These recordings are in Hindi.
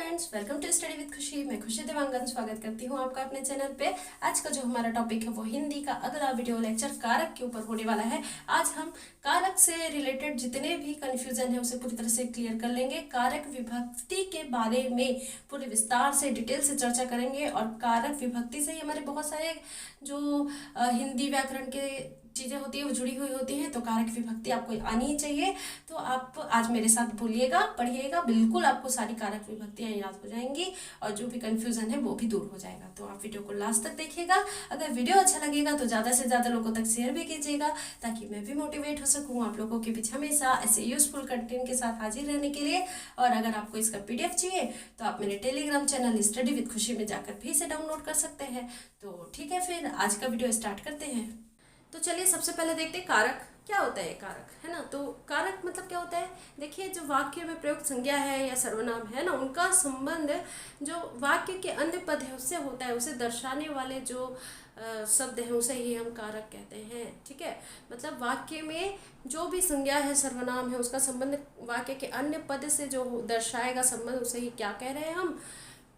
Friends, welcome to study with Khushi. मैं खुशी देवांगन स्वागत करती हूँ आपका अपने चैनल पे। आज का जो हमारा टॉपिक है वो हिंदी का अगला वीडियो लेक्चर कारक के ऊपर होने वाला है। आज हम कारक से रिलेटेड जितने भी कंफ्यूजन है उसे पूरी तरह से क्लियर कर लेंगे। कारक विभक्ति के बारे में पूरे विस्तार से डिटेल से चर्चा करेंगे और कारक विभक्ति से ही हमारे बहुत सारे जो हिंदी व्याकरण के चीज़ें होती है वो जुड़ी हुई होती हैं। तो कारक विभक्ति आपको आनी ही चाहिए। तो आप आज मेरे साथ बोलिएगा, पढ़िएगा, बिल्कुल आपको सारी कारक विभक्तियाँ याद हो जाएंगी और जो भी कंफ्यूजन है वो भी दूर हो जाएगा। तो आप वीडियो को लास्ट तक देखिएगा। अगर वीडियो अच्छा लगेगा तो ज़्यादा से ज़्यादा लोगों तक शेयर भी कीजिएगा ताकि मैं भी मोटिवेट हो सकूँ आप लोगों के बीच हमेशा ऐसे यूजफुल कंटेंट के साथ हाजिर रहने के लिए। और अगर आपको इसका PDF चाहिए तो आप मेरे टेलीग्राम चैनल स्टडी विद खुशी में जाकर भी इसे डाउनलोड कर सकते हैं। तो ठीक है, फिर आज का वीडियो स्टार्ट करते हैं। तो चलिए सबसे पहले देखते हैं कारक क्या होता है। कारक है ना, तो कारक मतलब क्या होता है। देखिए, जो वाक्य में प्रयुक्त संज्ञा है या सर्वनाम है ना, उनका संबंध जो वाक्य के अन्य पद है उससे होता है। उसे दर्शाने वाले जो शब्द हैं उसे ही हम कारक कहते हैं। ठीक है, मतलब वाक्य में जो भी संज्ञा है सर्वनाम है उसका संबंध वाक्य के अन्य पद से जो दर्शाएगा संबंध उसे ही क्या कह रहे हैं हम,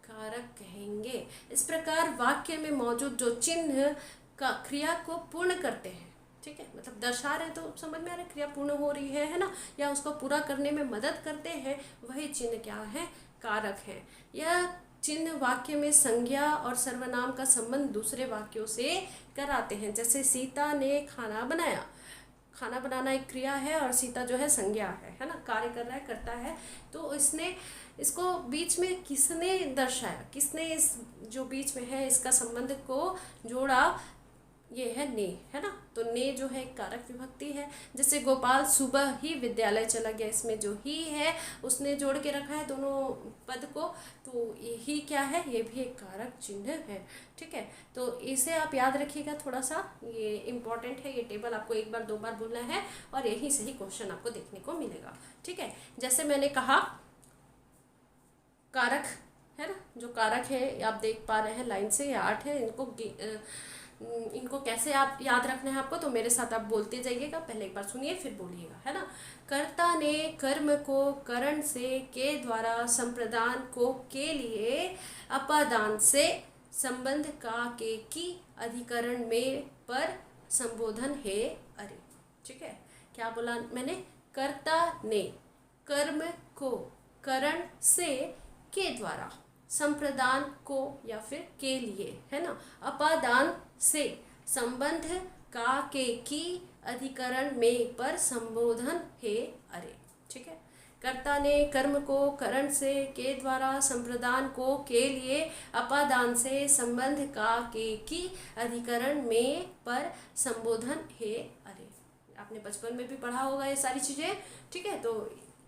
कारक कहेंगे। इस प्रकार वाक्य में मौजूद जो चिन्ह का क्रिया को पूर्ण करते हैं, ठीक है, मतलब दर्शा रहे तो समझ में आ रहा है क्रिया पूर्ण हो रही है ना, या उसको पूरा करने में मदद करते हैं, वही चिन्ह क्या है, कारक है। यह चिन्ह वाक्य में संज्ञा और सर्वनाम का संबंध दूसरे वाक्यों से कराते हैं। जैसे सीता ने खाना बनाया, खाना बनाना एक क्रिया है और सीता जो है संज्ञा है ना, कार्य कर रहा है, करता है। तो इसको बीच में किसने दर्शाया, किसने इस जो बीच में है इसका संबंध को जोड़ा, ये है ने, है ना। तो ने जो है कारक विभक्ति है। जैसे गोपाल सुबह ही विद्यालय चला गया, इसमें जो ही है उसने जोड़ के रखा है दोनों पद को, तो ये ही क्या है, ये भी एक कारक चिन्ह है। ठीक है, तो इसे आप याद रखिएगा थोड़ा सा, ये इम्पॉर्टेंट है। ये टेबल आपको एक बार दो बार बोलना है और यही से ही क्वेश्चन आपको देखने को मिलेगा। ठीक है, जैसे मैंने कहा कारक है ना, जो कारक है आप देख पा रहे हैं लाइन से, ये 8 है। इनको कैसे आप याद रखना है आपको, तो मेरे साथ आप बोलते जाइएगा। पहले एक बार सुनिए फिर बोलिएगा, है ना। कर्ता ने कर्म को करण से के द्वारा संप्रदान को के लिए अपादान से संबंध का के की अधिकरण में पर संबोधन है अरे। ठीक है, क्या बोला मैंने, कर्ता ने कर्म को करण से के द्वारा संप्रदान को या फिर के लिए, है ना, अपादान से संबंध का के की अधिकरण में पर संबोधन है अरे। ठीक है, कर्ता ने कर्म को करण से के द्वारा संप्रदान को के लिए अपादान से संबंध का के की अधिकरण में पर संबोधन है अरे। आपने बचपन में भी पढ़ा होगा ये सारी चीज़ें। ठीक है, तो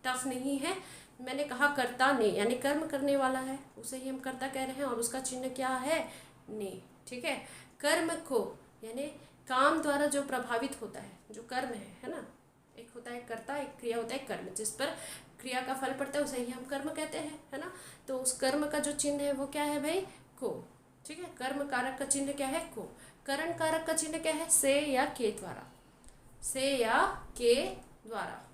टफ नहीं है। मैंने कहा कर्ता ने यानी कर्म करने वाला है, उसे ही हम कर्ता कह रहे हैं और उसका चिन्ह क्या है, ने। ठीक है, कर्म को यानी काम द्वारा जो प्रभावित होता है, जो कर्म है ना, एक होता है कर्ता, एक क्रिया होता है कर्म, जिस पर क्रिया का फल पड़ता है उसे ही हम कर्म कहते हैं, है ना। तो उस कर्म का जो चिन्ह है वो क्या है भाई, को। ठीक है, कर्म कारक का चिन्ह क्या है, को। करण कारक का चिन्ह क्या है, से या के द्वारा, से या के द्वारा।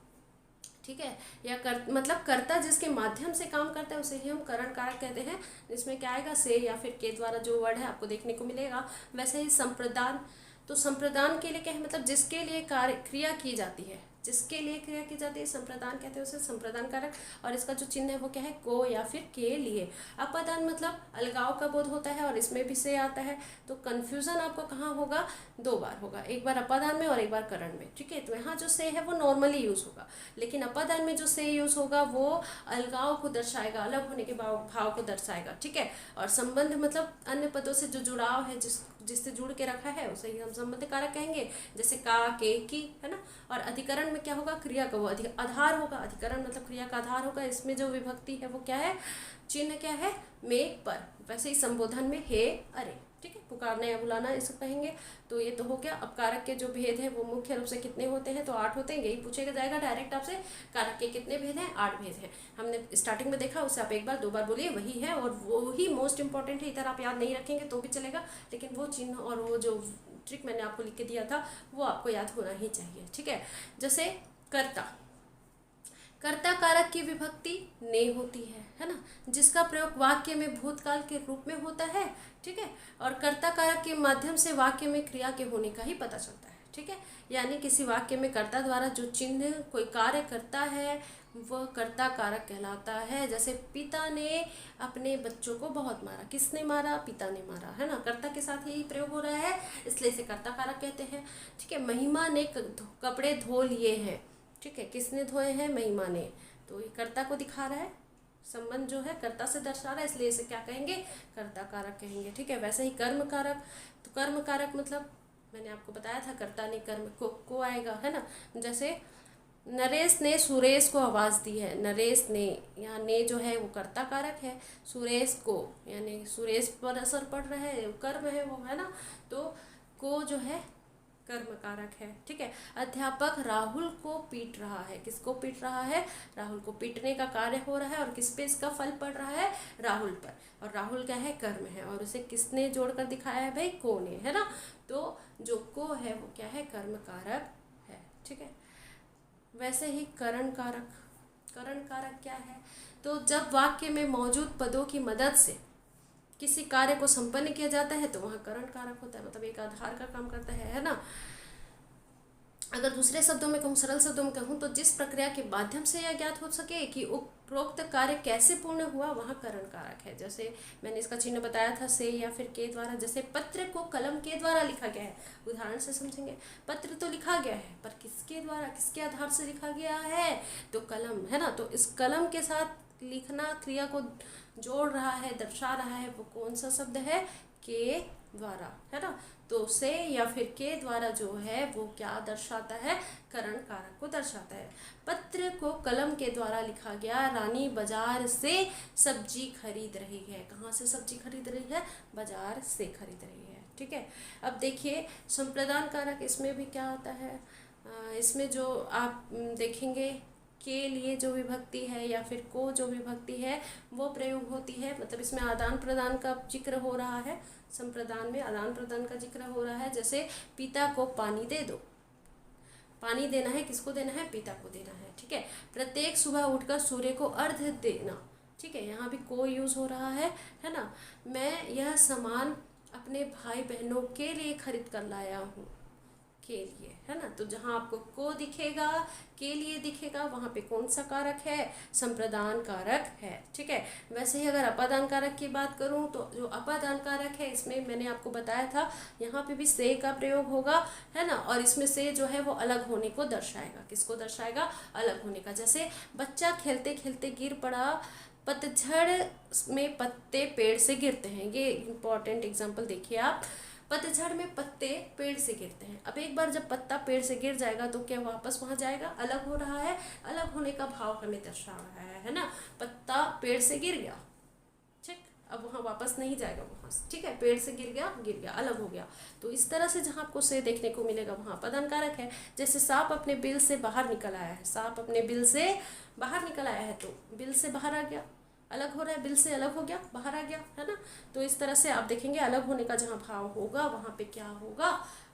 ठीक है, या मतलब कर्ता जिसके माध्यम से काम करता है उसे ही हम करण कारक कहते हैं। इसमें क्या आएगा, से या फिर के द्वारा जो वर्ड है आपको देखने को मिलेगा। वैसे ही संप्रदान, तो संप्रदान के लिए क्या है, मतलब जिसके लिए कार्य क्रिया की जाती है, जिसके लिए क्रिया की जाती है संप्रदान कहते हैं उसे संप्रदान कारक। और इसका जो चिन्ह है वो क्या है, को या फिर के लिए। अपादान मतलब अलगाव का बोध होता है और इसमें भी से आता है। तो कन्फ्यूजन आपको कहाँ होगा, दो बार होगा, एक बार अपादान में और एक बार करण में। ठीक है, तो यहाँ जो से है वो नॉर्मली यूज होगा, लेकिन अपादान में जो से यूज होगा वो अलगाव को दर्शाएगा, अलग होने के भाव को दर्शाएगा। ठीक है, और संबंध मतलब अन्य पदों से जो जुड़ाव है, जिससे जुड़ के रखा है उसे ही हम संबंध कारक कहेंगे। जैसे का, के, की, है ना। और अधिकरण में क्या होगा, क्रिया का वो आधार होगा। अधिकरण मतलब क्रिया का आधार होगा। इसमें जो विभक्ति है वो क्या है, चिन्ह क्या है, में पर। वैसे ही संबोधन में है अरे। ठीक है, पुकारना या बुलाना इसको कहेंगे। तो ये तो हो गया। अब कारक के जो भेद है वो मुख्य रूप से कितने होते हैं, तो 8 होते हैं। यही पूछेगा जाएगा डायरेक्ट आपसे, कारक के कितने भेद हैं, 8 भेद हैं। हमने स्टार्टिंग में देखा, उसे आप एक बार दो बार बोलिए, वही है और वो ही मोस्ट इंपॉर्टेंट है। इधर आप याद नहीं रखेंगे तो भी चलेगा, लेकिन वो चिन्ह और वो जो ट्रिक मैंने आपको लिख के दिया था वो आपको याद होना ही चाहिए। ठीक है, जैसे कर्ता, कर्ता कारक की विभक्ति ने होती है ना, जिसका प्रयोग वाक्य में भूतकाल के रूप में होता है, ठीक है। और कर्ता कारक के माध्यम से वाक्य में क्रिया के होने का ही पता चलता है, ठीक है। यानी किसी वाक्य में कर्ता द्वारा जो चिन्ह कोई कार्य करता है वह कर्ता कारक कहलाता है। जैसे पिता ने अपने बच्चों को बहुत मारा, किसने मारा? पिता ने मारा, है ना। कर्ता के साथ यही प्रयोग हो रहा है, इसलिए इसे कर्ता कारक कहते हैं, ठीक है। महिमा ने कपड़े धो लिए हैं, ठीक है, किसने धोए हैं? महिमा ने, तो ये कर्ता को दिखा रहा है, संबंध जो है कर्ता से दर्शा रहा है, इसलिए इसे क्या कहेंगे? कर्ता कारक कहेंगे, ठीक है। वैसे ही कर्म कारक, तो कर्म कारक मतलब मैंने आपको बताया था कर्ता ने कर्म को आएगा, है ना। जैसे नरेश ने सुरेश को आवाज़ दी है, नरेश ने, यहाँ ने जो है वो कर्ता कारक है, सुरेश को यानी सुरेश पर असर पड़ रहा है, कर्म है वो, है ना। तो को जो है कर्म कारक है, ठीक है। अध्यापक राहुल को पीट रहा है, किसको पीट रहा है? राहुल को, पीटने का कार्य हो रहा है और किस पे इसका फल पड़ रहा है? राहुल पर, और राहुल क्या है? कर्म है, और उसे किसने जोड़कर दिखाया है भाई? को ने, है ना। तो जो को है वो क्या है? कर्म कारक है, ठीक है। वैसे ही करण कारक, करण कारक क्या है? तो जब वाक्य में मौजूद पदों की मदद से किसी कार्य को संपन्न किया जाता है तो वहाँ करण कारक होता है, मतलब एक आधार का काम करता है ना। अगर दूसरे शब्दों में कहूँ, सरल शब्दों में कहूँ, तो जिस प्रक्रिया के माध्यम से यह ज्ञात हो सके कि उपरोक्त कार्य कैसे पूर्ण हुआ, वहाँ करण कारक है। जैसे मैंने इसका चिन्ह बताया था, से या फिर के द्वारा। जैसे पत्र को कलम के द्वारा लिखा गया है, उदाहरण से समझेंगे। पत्र तो लिखा गया है पर किसके द्वारा, किसके आधार से लिखा गया है? तो कलम, है ना। तो इस कलम के साथ लिखना क्रिया को जोड़ रहा है, दर्शा रहा है, वो कौन सा शब्द है? के द्वारा, है ना। तो से या फिर के द्वारा जो है वो क्या दर्शाता है? करण कारक को दर्शाता है। पत्र को कलम के द्वारा लिखा गया, रानी बाजार से सब्जी खरीद रही है। कहाँ से सब्जी खरीद रही है? बाजार से खरीद रही है, ठीक है। अब देखिए संप्रदान कारक, इसमें भी क्या आता है? इसमें जो आप देखेंगे के लिए जो विभक्ति है या फिर को जो विभक्ति है वो प्रयोग होती है, मतलब इसमें आदान प्रदान का जिक्र हो रहा है। संप्रदान में आदान प्रदान का जिक्र हो रहा है। जैसे पिता को पानी दे दो, पानी देना है, किसको देना है? पिता को देना है, ठीक है। प्रत्येक सुबह उठकर सूर्य को अर्घ्य देना, ठीक है, यहाँ भी को यूज हो रहा है ना। मैं यह सामान अपने भाई बहनों के लिए खरीद कर लाया हूँ, के लिए, है ना। तो जहाँ आपको को दिखेगा, के लिए दिखेगा, वहाँ पे कौन सा कारक है? संप्रदान कारक है, ठीक है। वैसे ही अगर अपादान कारक की बात करूँ तो जो अपादान कारक है इसमें मैंने आपको बताया था, यहाँ पे भी से का प्रयोग होगा, है ना। और इसमें से जो है वो अलग होने को दर्शाएगा, किसको दर्शाएगा? अलग होने का। जैसे बच्चा खेलते खेलते गिर पड़ा, पतझड़ में पत्ते पेड़ से गिरते हैं, ये इंपॉर्टेंट एग्जाम्पल देखिए आप। पतझड़ में पत्ते पेड़ से गिरते हैं। अब एक बार जब पत्ता पेड़ से गिर जाएगा तो क्या वापस वहाँ जाएगा? अलग हो रहा है, अलग होने का भाव हमें दर्शा रहा है ना। पत्ता पेड़ से गिर गया, ठीक, अब वहाँ वापस नहीं जाएगा वहाँ से, ठीक है। पेड़ से गिर गया, अलग हो गया। तो इस तरह से जहाँ आपको से देखने को मिलेगा वहाँ अपादान कारक है। जैसे सांप अपने बिल से बाहर निकल आया है, सांप अपने बिल से बाहर निकल आया है, तो बिल से बाहर आ गया, अलग हो रहा है, बिल से अलग हो गया, बाहर आ गया, है ना। तो इस तरह से आप देखेंगे अलग होने का जहाँ भाव होगा वहाँ पे क्या होगा?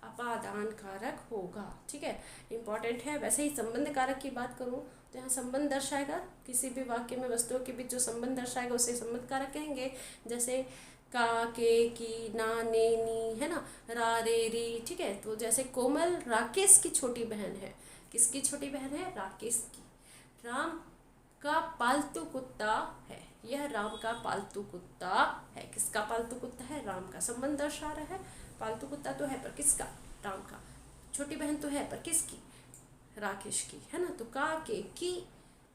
अपादान कारक होगा, ठीक है, इंपॉर्टेंट है। वैसे ही संबंध कारक की बात करूँ तो यहाँ संबंध दर्शाएगा, किसी भी वाक्य में वस्तुओं के बीच जो संबंध दर्शाएगा उसे संबंध कारक कहेंगे। जैसे का, के, की, ना, ने, नी, है ना, रा, रे, री, ठीक है। तो जैसे कोमल राकेश की छोटी बहन है, किसकी छोटी बहन है? राकेश की। राम का पालतू कुत्ता है, यह राम का पालतू कुत्ता है, किसका पालतू कुत्ता है? राम का। संबंध दर्शा रहा है, पालतू कुत्ता तो है पर किसका? राम का। छोटी बहन तो है पर किसकी? राकेश की, है ना। तो का, के, की,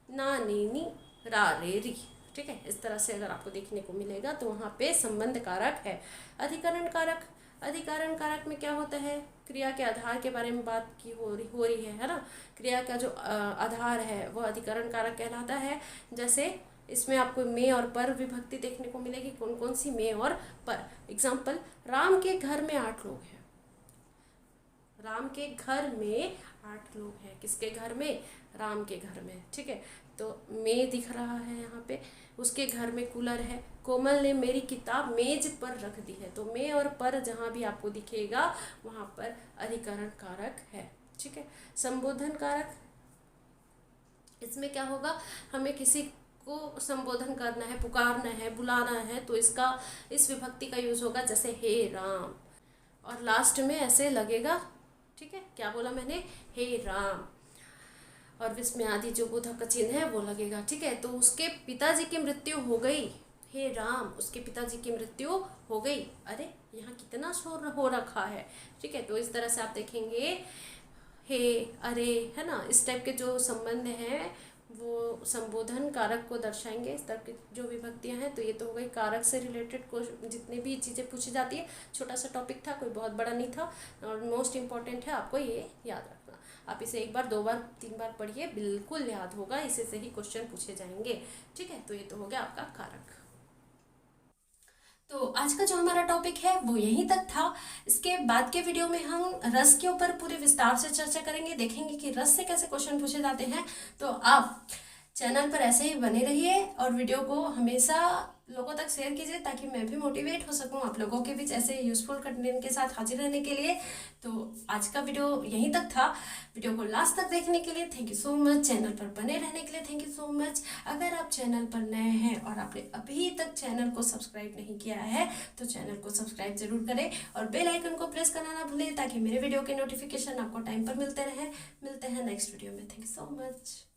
ना, ने, नी, रा, रे, री, ठीक है। इस तरह से अगर आपको देखने को मिलेगा तो वहाँ पे संबंध कारक है। अधिकरण कारक, अधिकरण कारक में क्या होता है? क्रिया के आधार के बारे में बात की हो रही है ना। क्रिया का जो आधार है वो अधिकरण कारक कहलाता है। जैसे इसमें आपको में और पर विभक्ति देखने को मिलेगी, कौन कौन सी? में और पर। एग्जाम्पल, राम के घर में 8 लोग हैं, राम के घर में 8 लोग हैं, किसके घर में? राम के घर में, ठीक है। तो में दिख रहा है यहाँ पे, उसके घर में कूलर है। कोमल ने मेरी किताब मेज पर रख दी है। तो में और पर जहाँ भी आपको दिखेगा वहाँ पर अधिकरण कारक है, ठीक है। संबोधन कारक, इसमें क्या होगा, हमें किसी को संबोधन करना है, पुकारना है, बुलाना है, तो इसका इस विभक्ति का यूज होगा, जैसे हे राम, और लास्ट में ऐसे लगेगा, ठीक है, क्या बोला मैंने, हे राम, और विस्मय आदि जो बोधक का चिन्ह है वो लगेगा, ठीक है। तो उसके पिताजी की मृत्यु हो गई, हे राम, उसके पिताजी की मृत्यु हो गई। अरे यहाँ कितना शोर हो रखा है, ठीक है। तो इस तरह से आप देखेंगे, हे, अरे, है ना, इस टाइप के जो संबंध हैं वो संबोधन कारक को दर्शाएंगे, इस तरह की जो विभक्तियां हैं। तो ये तो हो गई कारक से रिलेटेड को जितनी भी चीज़ें पूछी जाती है। छोटा सा टॉपिक था, कोई बहुत बड़ा नहीं था, और मोस्ट इम्पॉर्टेंट है, आपको ये याद रखना। आप इसे एक बार, दो बार, तीन बार पढ़िए, बिल्कुल याद होगा, इसी से ही क्वेश्चन पूछे जाएंगे, ठीक है। तो ये तो हो गया आपका कारक। तो आज का जो हमारा टॉपिक है वो यहीं तक था। इसके बाद के वीडियो में हम रस के ऊपर पूरे विस्तार से चर्चा करेंगे, देखेंगे कि रस से कैसे क्वेश्चन पूछे जाते हैं। तो आप चैनल पर ऐसे ही बने रहिए और वीडियो को हमेशा लोगों तक शेयर कीजिए, ताकि मैं भी मोटिवेट हो सकूं आप लोगों के बीच ऐसे यूजफुल कंटेंट के साथ हाजिर रहने के लिए। तो आज का वीडियो यहीं तक था। वीडियो को लास्ट तक देखने के लिए thank you so much, channel पर बने रहने के लिए थैंक यू सो मच। अगर आप चैनल पर नए हैं और आपने अभी तक चैनल को सब्सक्राइब नहीं किया है तो चैनल को सब्सक्राइब जरूर करें और बेल आइकन को प्रेस करना ना भूलें, ताकि मेरे वीडियो के नोटिफिकेशन आपको टाइम पर मिलते रहे। मिलते हैं नेक्स्ट वीडियो में। Thank you so much.